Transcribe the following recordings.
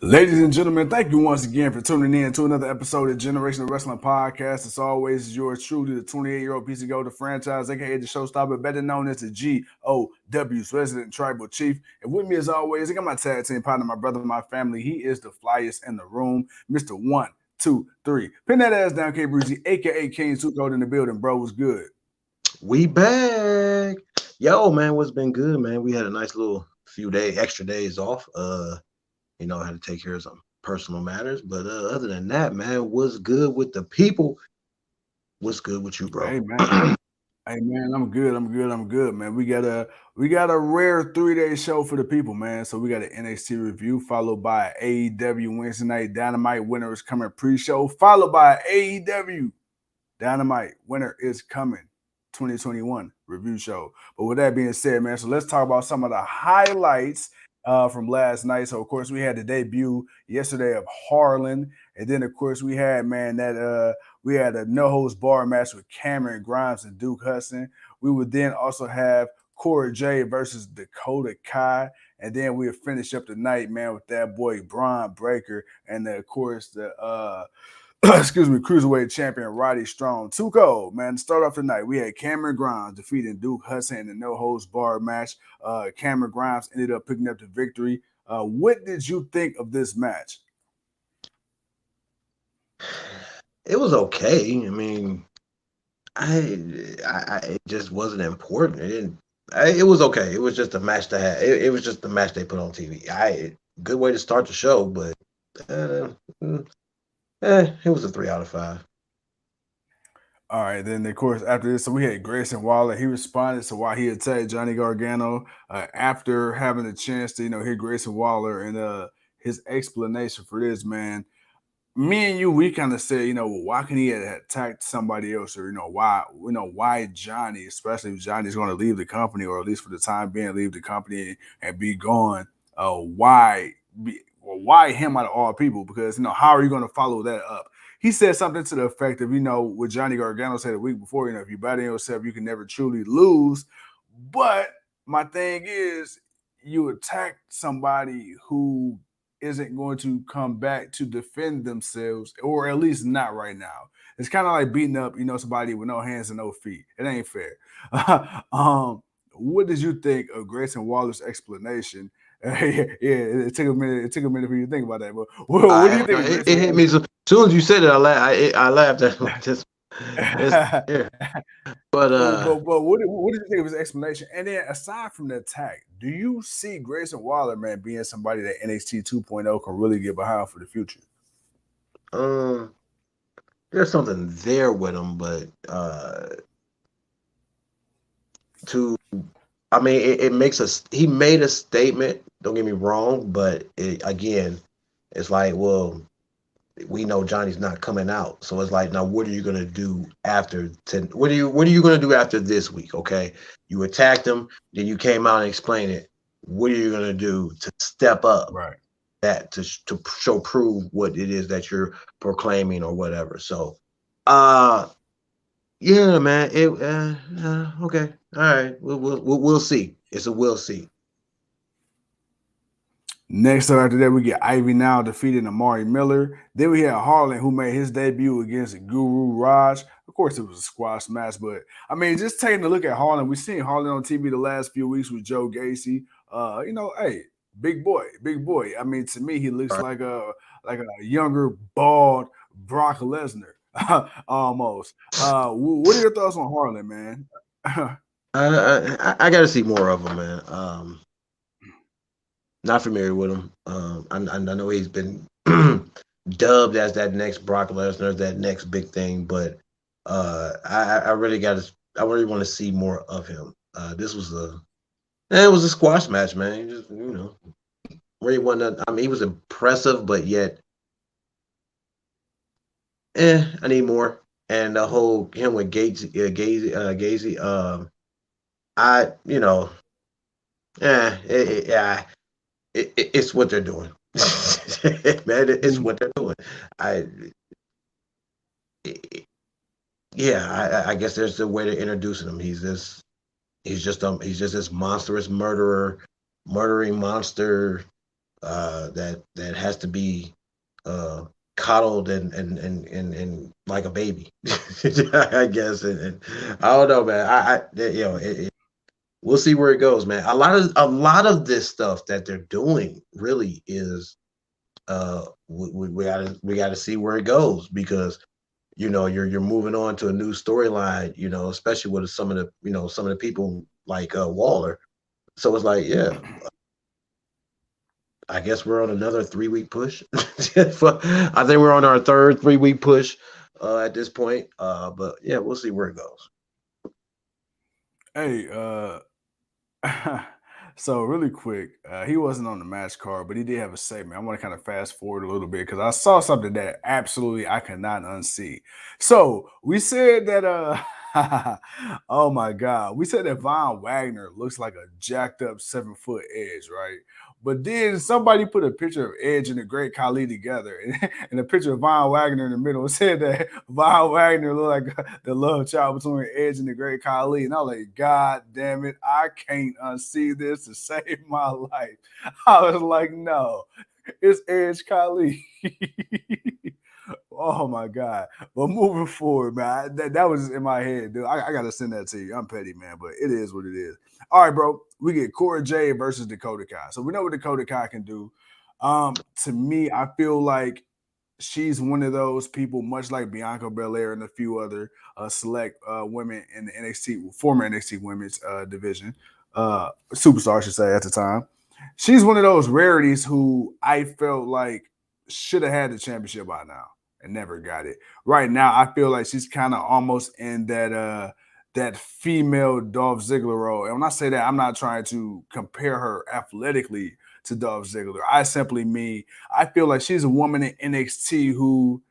Ladies and gentlemen, thank you once again for tuning in to another episode of Generational Wrestling Podcast. As always, is yours truly, the 28-year-old piece of gold, the franchise, aka the showstopper, better known as the GOW's resident tribal chief. And with me, as always, I got my tag team partner, my brother, my family. He is the flyest in the room, Mr. 1, 2, 3. Pin that ass down, K Breezy, aka King Two Code in the building, bro. What's good? We back. Yo, man, what's been good, man? We had a nice little extra days off. I had to take care of some personal matters. But other than that, man, what's good with the people? What's good with you, bro? Hey, man. Hey man, I'm good, man. We got a rare 3-day show for the people, man. So we got an NXT review, followed by AEW Wednesday Night Dynamite winner is coming pre-show, followed by AEW Dynamite winner is coming 2021 review show. But with that being said, man, so let's talk about some of the highlights from last night. So of course we had the debut yesterday of Harlan, and then of course we had we had a no holds bar match with Cameron Grimes and Duke Hudson. We would then also have Cora J versus Dakota Kai, and then we'll finish up the night, man, with that boy Bryan Breaker, and then, of course the cruiserweight champion Roddy Strong. Too cold, man. To start off the night, we had Cameron Grimes defeating Duke Hudson in the no holds bar match. Cameron Grimes ended up picking up the victory. What did you think of this match? It was okay. I mean, it just wasn't important. It was okay. It was just a match to have. It was just the match they put on TV. Good way to start the show, but it was a 3 out of 5. All right, then of course after this, so we had Grayson Wallace. He responded to why he attacked Johnny Gargano after having a chance to hear Grayson Waller and his explanation for this, man. Me and you, we kind of said, why can he have attacked somebody else, or why Johnny, especially if Johnny's going to leave the company, or at least for the time being, leave the company and be gone. Why him out of all people? Because how are you going to follow that up? He said something to the effect of, what Johnny Gargano said a week before, if you bet on yourself, you can never truly lose. But my thing is, you attack somebody who isn't going to come back to defend themselves, or at least not right now. It's kind of like beating up, somebody with no hands and no feet. It ain't fair. What did you think of Grayson Waller's explanation? It took a minute. It took a minute for you to think about that. But what do you think of Grayson It hit me. As soon as you said it, I laughed at this. Yeah. But what did you think of his explanation? And then aside from the attack, do you see Grayson Waller, man, being somebody that NXT 2.0 can really get behind for the future? There's something there with him, but it makes us. He made a statement. Don't get me wrong, but it's like, well, we know Johnny's not coming out, so it's like, now what are you gonna do after? What are you gonna do after this week? Okay, you attacked him, then you came out and explained it. What are you gonna do to step up? Right. That to prove what it is that you're proclaiming or whatever. So, yeah, man. Okay, all right. We'll see. It's a we'll see. Next up after that, we get Ivy Now defeating Amari Miller. Then we had Harlan, who made his debut against Guru Raj. Of course, it was a squash match, but I mean, just taking a look at Harlan, we've seen Harlan on TV the last few weeks with Joe Gacy. Hey, big boy. I mean, to me, he looks like a younger, bald Brock Lesnar, almost. What are your thoughts on Harlan, man? I got to see more of him, man. Not familiar with him. I know he's been dubbed as that next Brock Lesnar, that next big thing, but I really want to see more of him. This was it was a squash match, man. Just really wasn't. I mean, he was impressive, but yet, I need more. And the whole him with Gazy, it's what they're doing. Man, it's what they're doing. I guess there's a way to introducing him. He's just this monstrous murdering monster, that has to be coddled and like a baby, I guess. And I don't know, man. We'll see where it goes, man. A lot of this stuff that they're doing really is we gotta see where it goes, because you're moving on to a new storyline, especially with some of the people like Waller. So it's like, yeah, I guess we're on another 3 week push. I think we're on our third 3 week push at this point. But yeah, we'll see where it goes. Hey, so really quick, he wasn't on the match card, but he did have a segment. I want to kind of fast forward a little bit because I saw something that absolutely I cannot unsee. So we said that oh my god, we said that Von Wagner looks like a jacked up 7 foot Edge, right? But then somebody put a picture of Edge and the Great Khali together, and a picture of Von Wagner in the middle. It said that Von Wagner looked like the love child between Edge and the Great Khali. And I was like, God damn it, I can't unsee this to save my life. I was like, no, it's Edge Khali. Oh my God. But moving forward, man, that was in my head, dude. I got to send that to you. I'm petty, man, but it is what it is. All right, bro. We get Cora J versus Dakota Kai. So we know what Dakota Kai can do. To me, I feel like she's one of those people, much like Bianca Belair and a few other select women in the NXT, former NXT women's division, superstar, I should say, at the time. She's one of those rarities who I felt like should have had the championship by now and never got it. Right now, I feel like she's kind of almost in that female Dolph Ziggler role. And when I say that, I'm not trying to compare her athletically to Dolph Ziggler. I simply mean I feel like she's a woman in NXT who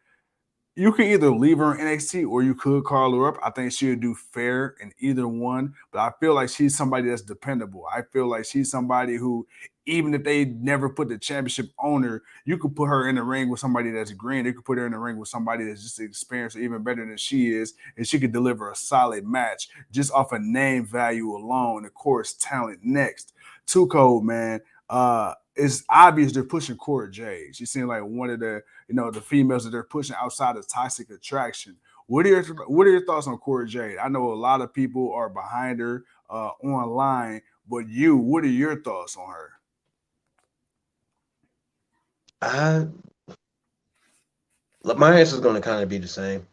you could either leave her in NXT or you could call her up. I think she would do fair in either one, but I feel like she's somebody that's dependable. I feel like she's somebody who, even if they never put the championship on her, you could put her in the ring with somebody that's green. You could put her in the ring with somebody that's just experienced or even better than she is, and she could deliver a solid match just off of name value alone. Of course, talent next. Too cold, man. It's obvious they're pushing Cora J. She seemed like one of the females that they're pushing outside of Toxic Attraction. What are your thoughts on Cora Jade? I know a lot of people are behind her online, but what are your thoughts on her? I Look, my answer is going to kind of be the same.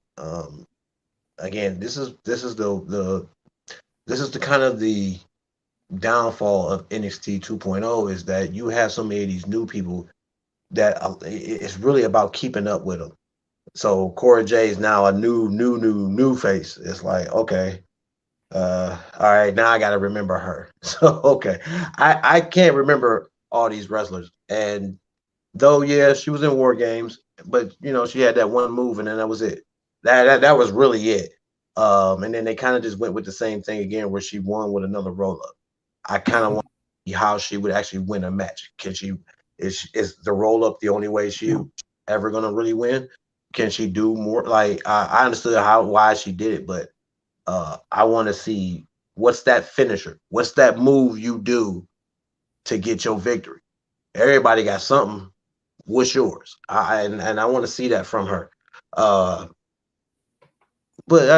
Again, this is the kind of the downfall of NXT 2.0, is that you have so many of these new people that it's really about keeping up with them. So Cora J is now a new face. It's like, okay, all right, now I got to remember her. So okay, I can't remember all these wrestlers, and though yeah, she was in War Games, but she had that one move, and then that was it. That was really it. And then they kind of just went with the same thing again, where she won with another roll up. I kind of want to see how she would actually win a match. Can she is the roll up the only way she ever gonna really win? Can she do more? Like I understood why she did it, but I want to see what's that finisher, what's that move you do to get your victory. Everybody got something. What's yours? And I want to see that from her. Uh, but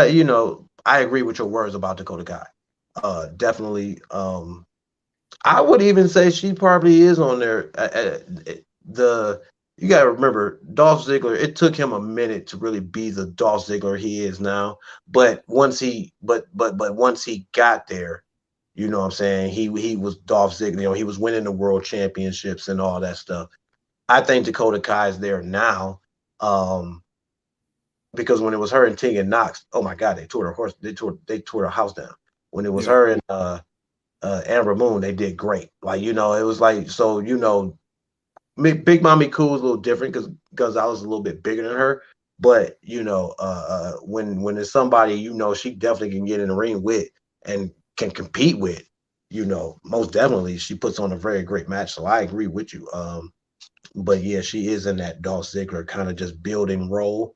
I agree with your words about Dakota Kai. Definitely. I would even say she probably is on there. The You got to remember, Dolph Ziggler. It took him a minute to really be the Dolph Ziggler he is now. But once he got there, you know what I'm saying, he was Dolph Ziggler. He was winning the world championships and all that stuff. I think Dakota Kai is there now, because when it was her and Tegan Knox, oh my God, they tore her horse, they tore her house down. When it was Yeah. her and Amber Moon, they did great. Like it was like, so Big Mommy Cool was a little different because I was a little bit bigger than her. But when there's somebody she definitely can get in the ring with and can compete with, most definitely she puts on a very great match. So I agree with you. But yeah, she is in that Dolph Ziggler kind of just building role.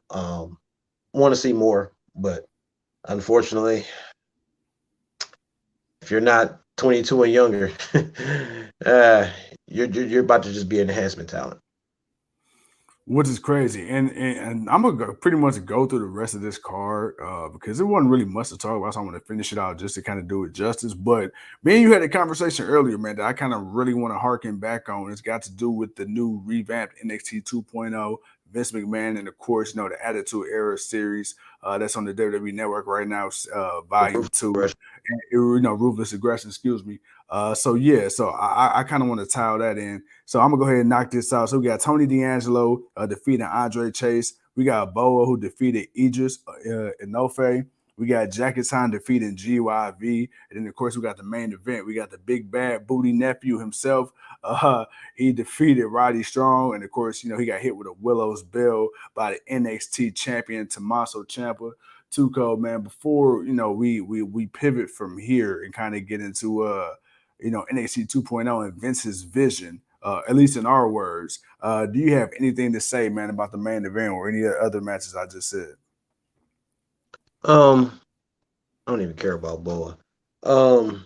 Um, Want to see more, but unfortunately, if you're not 22 and younger, uh, you're about to just be enhancement talent. Which is crazy. And I'm gonna pretty much go through the rest of this card because it wasn't really much to talk about. So I'm gonna finish it out just to kind of do it justice. But me and you had a conversation earlier, man, that I kind of really want to harken back on. It's got to do with the new revamped NXT 2.0, Vince McMahon, and of course, the Attitude Era series that's on the WWE Network right now, Volume 2. Ruthless aggression, excuse me. So I kind of want to tie that in. So I'm gonna go ahead and knock this out. So we got Tony D'Angelo defeating Andre Chase. We got Boa who defeated Idris Enofe. We got Jackie Chan defeating GYV. And then of course we got the main event. We got the big bad booty nephew himself. He defeated Roddy Strong. And of course, he got hit with a Willow's Bell by the NXT champion Tommaso Ciampa. Tuco, man, before we pivot from here and kind of get into NXT 2.0 and Vince's vision, at least in our words, do you have anything to say, man, about the main event or any other matches I just said? I don't even care about Boa. I'm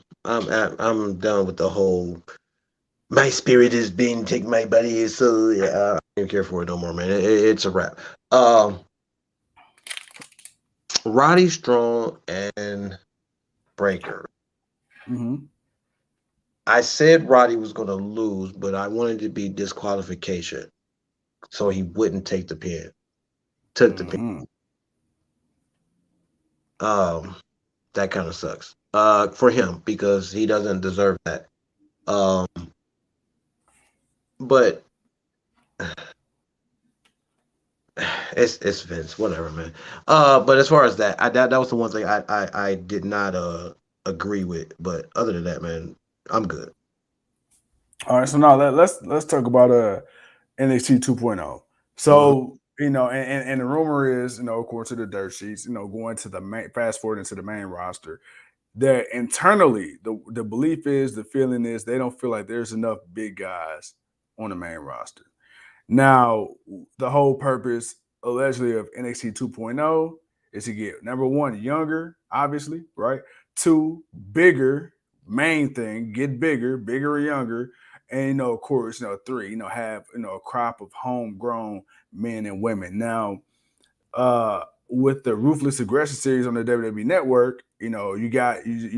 done with the whole. My spirit is being taken. My body is so. Yeah, I don't even care for it no more, man. It's a wrap. Roddy Strong and Breaker. Mm-hmm. I said Roddy was going to lose, but I wanted to be disqualification so he wouldn't take the pin. Took the pin. That kind of sucks for him because he doesn't deserve that. But it's Vince, whatever, man. But as far as that, that was the one thing I did not agree with. But other than that, man, I'm good. All right, so now let's talk about NXT 2.0. So and the rumor is, according to the dirt sheets, going to the main, fast forward into the main roster, that internally the belief is, the feeling is, they don't feel like there's enough big guys on the main roster. Now, the whole purpose allegedly of NXT 2.0 is to get, number one, younger, obviously, right? Two, bigger, main thing, get bigger or younger. And, of course, three, have, a crop of homegrown men and women. Now, with the Ruthless Aggression series on the WWE Network, you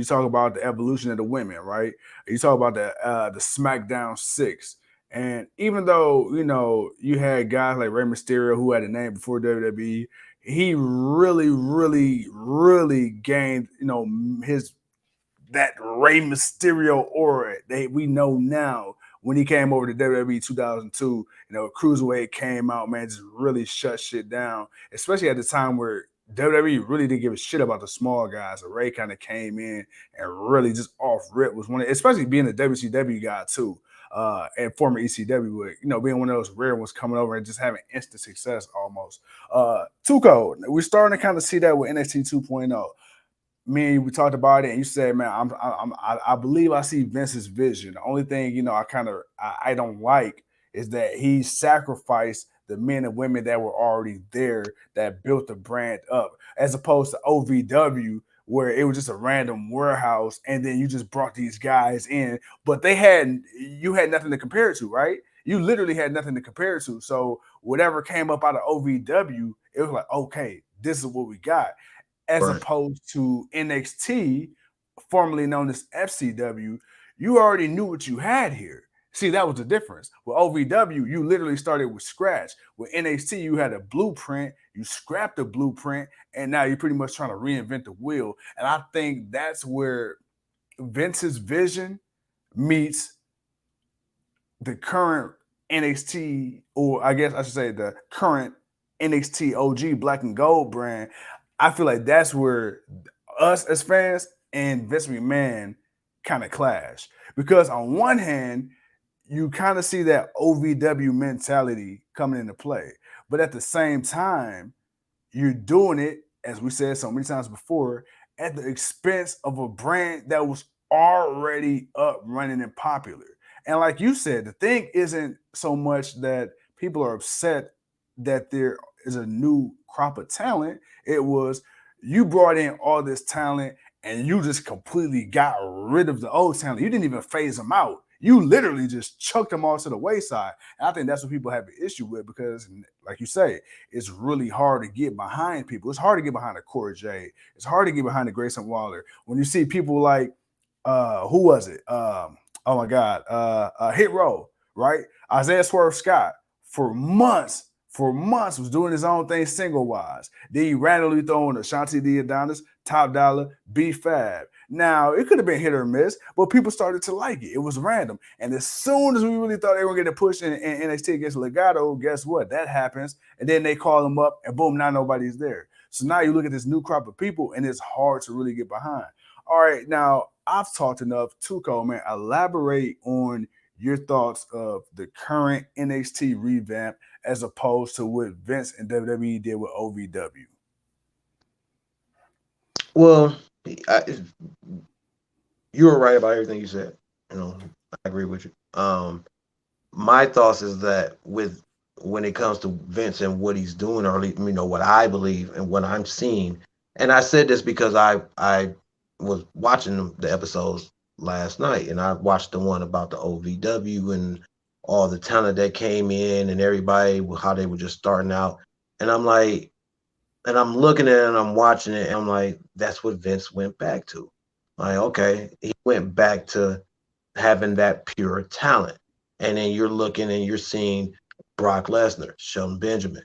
talk about the evolution of the women, right? You talk about the SmackDown 6. And even though, you had guys like Rey Mysterio who had a name before WWE, he really, really, really gained, that Rey Mysterio aura that we know now. When he came over to WWE 2002, Cruiserweight came out, man, just really shut shit down, especially at the time where WWE really didn't give a shit about the small guys. So Ray kind of came in and really just off rip was one of, especially being a WCW guy too, and former ECW, but being one of those rare ones coming over and just having instant success almost. Tuco, we're starting to kind of see that with NXT 2.0. Me, we talked about it, and you said, "Man, I believe I see Vince's vision." The only thing, I don't like is that he sacrificed the men and women that were already there that built the brand up, as opposed to OVW, where it was just a random warehouse, and then you just brought these guys in, but you had nothing to compare it to, right? You literally had nothing to compare it to. So whatever came up out of OVW, it was like, okay, this is what we got. As opposed to NXT, formerly known as FCW, you already knew what you had here. See, that was the difference. With OVW, you literally started with scratch. With NXT, you had a blueprint, you scrapped the blueprint, and now you're pretty much trying to reinvent the wheel. And I think that's where Vince's vision meets the current NXT, or I guess I should say the current NXT OG Black and Gold brand. I feel like that's where us as fans and Vince McMahon kind of clash. Because on one hand, you kind of see that OVW mentality coming into play. But at the same time, you're doing it, as we said so many times before, at the expense of a brand that was already up, running, and popular. And like you said, the thing isn't so much that people are upset that there is a new crop of talent. It was, you brought in all this talent and you just completely got rid of the old talent. You didn't even phase them out. You literally just chucked them all to the wayside. And I think that's what people have an issue with because, like you say, it's really hard to get behind people. It's hard to get behind a Cora J. It's hard to get behind a Grayson Wallace. When you see people like, who was it? Oh my God, Hit Row, right? Isaiah Swerve Scott for months was doing his own thing single wise. Then he randomly throwing Ashanti D Adonis, Top Dollar, B Fab. Now it could have been hit or miss, but people started to like it. It was random, and as soon as we really thought they were going to push in NXT against Legato, guess what? That happens, and then they call them up, and boom, now nobody's there. So now you look at this new crop of people, and it's hard to really get behind. All right, now I've talked enough. Tuco, man, elaborate on your thoughts of the current NXT revamp as opposed to what Vince and WWE did with OVW. Well, you were right about everything you said. You know, I agree with you. My thoughts is that when it comes to Vince and what he's doing, or what I believe and what I'm seeing, and I said this because I was watching the episodes last night, and I watched the one about the OVW and all the talent that came in and everybody how they were just starting out, and I'm like, and I'm looking at it and I'm watching it, and I'm like, that's what Vince went back to. Like, okay, he went back to having that pure talent. And then you're looking and you're seeing Brock Lesnar, Shelton Benjamin,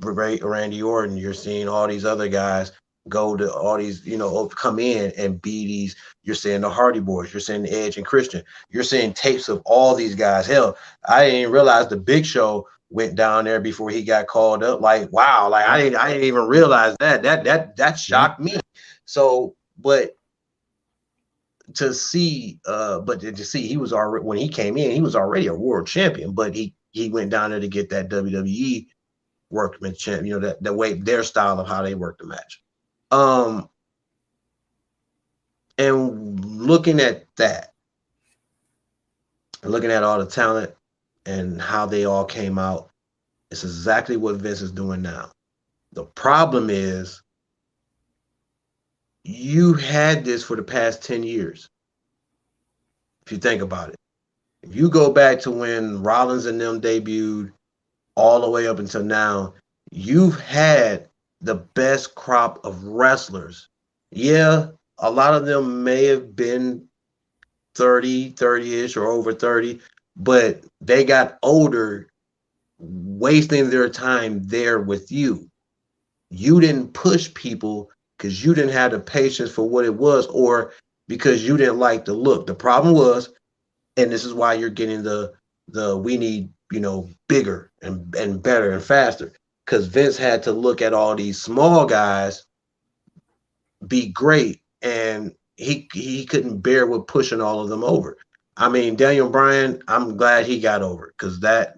Randy Orton. You're seeing all these other guys go to all these, come in and be these. You're seeing the Hardy Boys. You're seeing Edge and Christian. You're seeing tapes of all these guys. Hell, I didn't realize the Big Show went down there before he got called up. Like, wow, like I didn't even realize that. That shocked me. So, but to see he was already, when he came in, he was already a world champion, but he went down there to get that WWE workmanship, that the way, their style of how they work the match. And looking at that, looking at all the talent and how they all came out, it's exactly what Vince is doing now. The problem is, you had this for the past 10 years. If you think about it, if you go back to when Rollins and them debuted all the way up until now, you've had the best crop of wrestlers. Yeah, a lot of them may have been 30-ish or over 30, but they got older, wasting their time there with you. You didn't push people because you didn't have the patience for what it was, or because you didn't like the look. The problem was, and this is why you're getting the we need, bigger and better and faster, because Vince had to look at all these small guys be great, and he couldn't bear with pushing all of them over. I mean, Daniel Bryan, I'm glad he got over, because that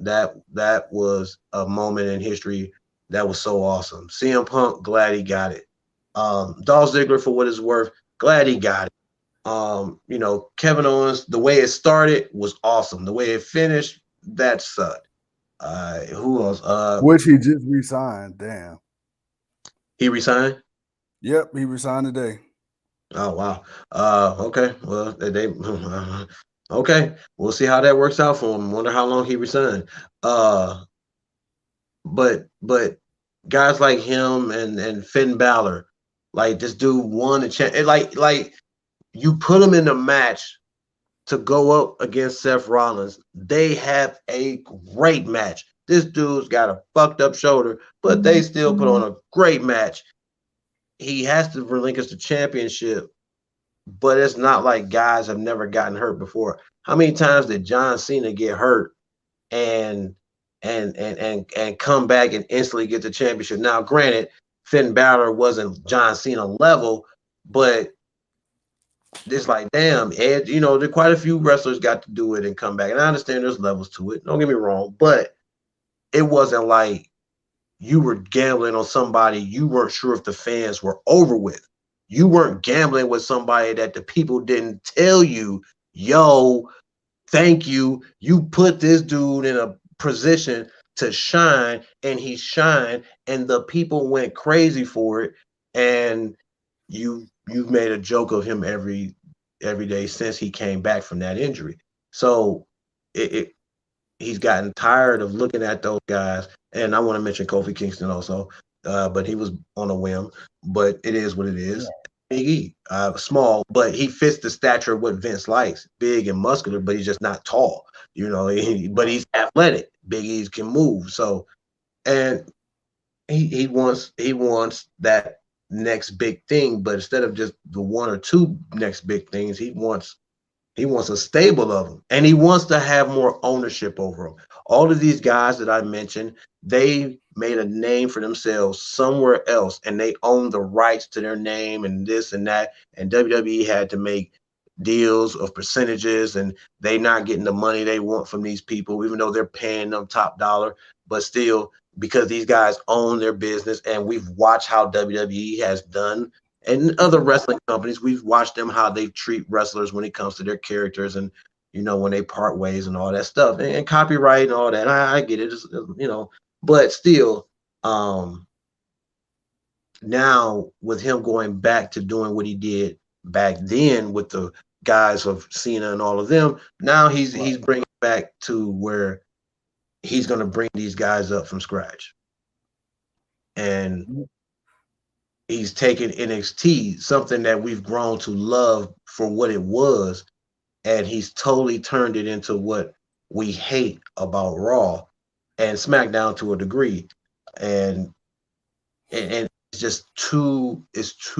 was a moment in history that was so awesome. CM Punk, glad he got it. Dolph Ziggler, for what it's worth, glad he got it. Kevin Owens, the way it started was awesome. The way it finished, that sucked. Who else? Which he just resigned. Damn. He resigned? Yep, he resigned today. Oh, wow. Okay. Well, they okay. We'll see how that works out for him. Wonder how long he resigned. But guys like him and Finn Balor, like, this dude won a chance. Like you put him in a match to go up against Seth Rollins. They have a great match. This dude's got a fucked up shoulder, but they still put on a great match. He has to relinquish the championship, but it's not like guys have never gotten hurt before. How many times did John Cena get hurt and come back and instantly get the championship? Now, granted, Finn Balor wasn't John Cena level, but it's like, damn, Ed, there quite a few wrestlers got to do it and come back. And I understand there's levels to it. Don't get me wrong, but it wasn't like you were gambling on somebody you weren't sure if the fans were over with. You weren't gambling with somebody that the people didn't tell you, yo, thank you. You put this dude in a position to shine, and he shined, and the people went crazy for it. And you you've made a joke of him every day since he came back from that injury. So it he's gotten tired of looking at those guys. And I want to mention Kofi Kingston also, but he was on a whim. But it is what it is. Big E, small, but he fits the stature of what Vince likes, big and muscular, but he's just not tall, but he's athletic. Big E's can move. So, and he wants that next big thing, but instead of just the one or two next big things, he wants a stable of them, and he wants to have more ownership over them. All of these guys that I mentioned, they made a name for themselves somewhere else, and they own the rights to their name and this and that. And WWE had to make deals of percentages, and they not getting the money they want from these people, even though they're paying them top dollar. But still, because these guys own their business, and we've watched how WWE has done and other wrestling companies, we've watched them how they treat wrestlers when it comes to their characters and when they part ways and all that stuff and copyright and all that. I get it, but still, now with him going back to doing what he did back then with the guys of Cena and all of them, now he's bringing back to where he's going to bring these guys up from scratch. And he's taken NXT, something that we've grown to love for what it was, and he's totally turned it into what we hate about Raw and SmackDown to a degree. And it's just too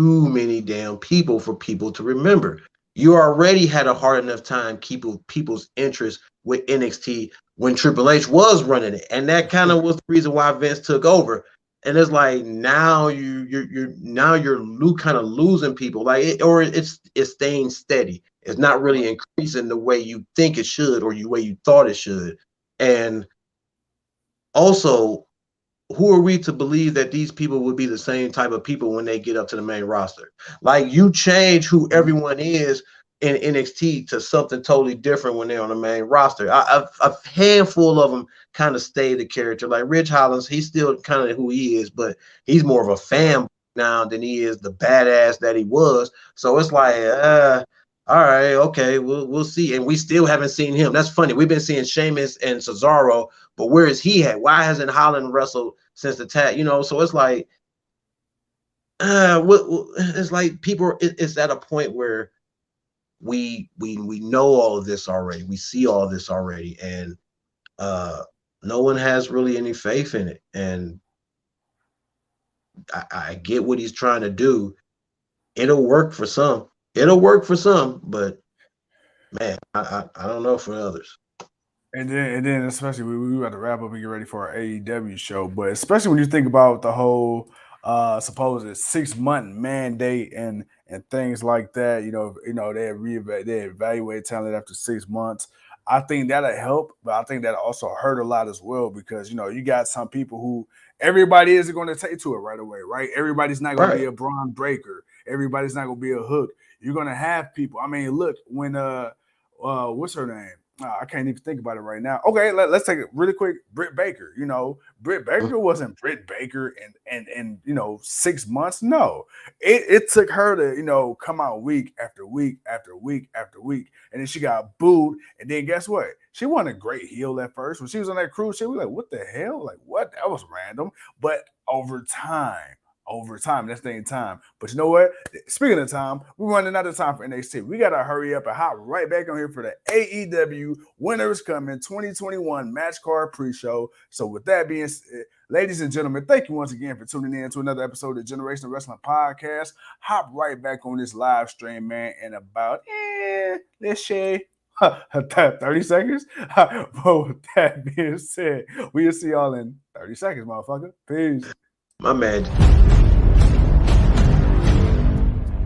many damn people for people to remember. You already had a hard enough time keeping people's interest with NXT when Triple H was running it, and that kind of was the reason why Vince took over. And it's like now you're kind of losing people, like or it's staying steady. It's not really increasing the way you think it should or the way you thought it should. And also, who are we to believe that these people would be the same type of people when they get up to the main roster? Like, you change who everyone is in NXT to something totally different when they're on the main roster. A handful of them kind of stay the character. Like Ridge Holland, he's still kind of who he is, but he's more of a fan now than he is the badass that he was. So it's like, all right, okay, we'll see. And we still haven't seen him. That's funny. We've been seeing Sheamus and Cesaro, but where is he at? Why hasn't Holland wrestled since the tag? So it's like, it's like people. It's at a point where we know all of this already. We see all of this already, and no one has really any faith in it. And I get what he's trying to do. It'll work for some. But man, I don't know for others. And then especially we got to wrap up and get ready for our AEW show. But especially when you think about the whole supposed 6-month mandate and things like that, they evaluate talent after 6 months. I think that'll help, but I think that also hurt a lot as well because you got some people who everybody isn't going to take to it right away, right? Everybody's not going to be a Braun Breaker. Everybody's not going to be a Hook. You're going to have people. I mean, look, when what's her name? I can't even think about it right now. Okay, let's take it really quick. Britt Baker, Britt Baker wasn't Britt Baker in 6 months. No, it took her to come out week after week after week after week, and then she got booed. And then guess what? She wasn't a great heel at first. When she was on that cruise, she was like, "What the hell? Like what? That was random." But over time, that's the time. But you know what? Speaking of time, we're running out of time for NXT. We got to hurry up and hop right back on here for the AEW Winners Coming 2021 Match Card Pre-Show. So with that being said, ladies and gentlemen, thank you once again for tuning in to another episode of Generational Wrestling Podcast. Hop right back on this live stream, man, in about, let's say, 30 seconds. But with that being said, we'll see y'all in 30 seconds, motherfucker. Peace. My man.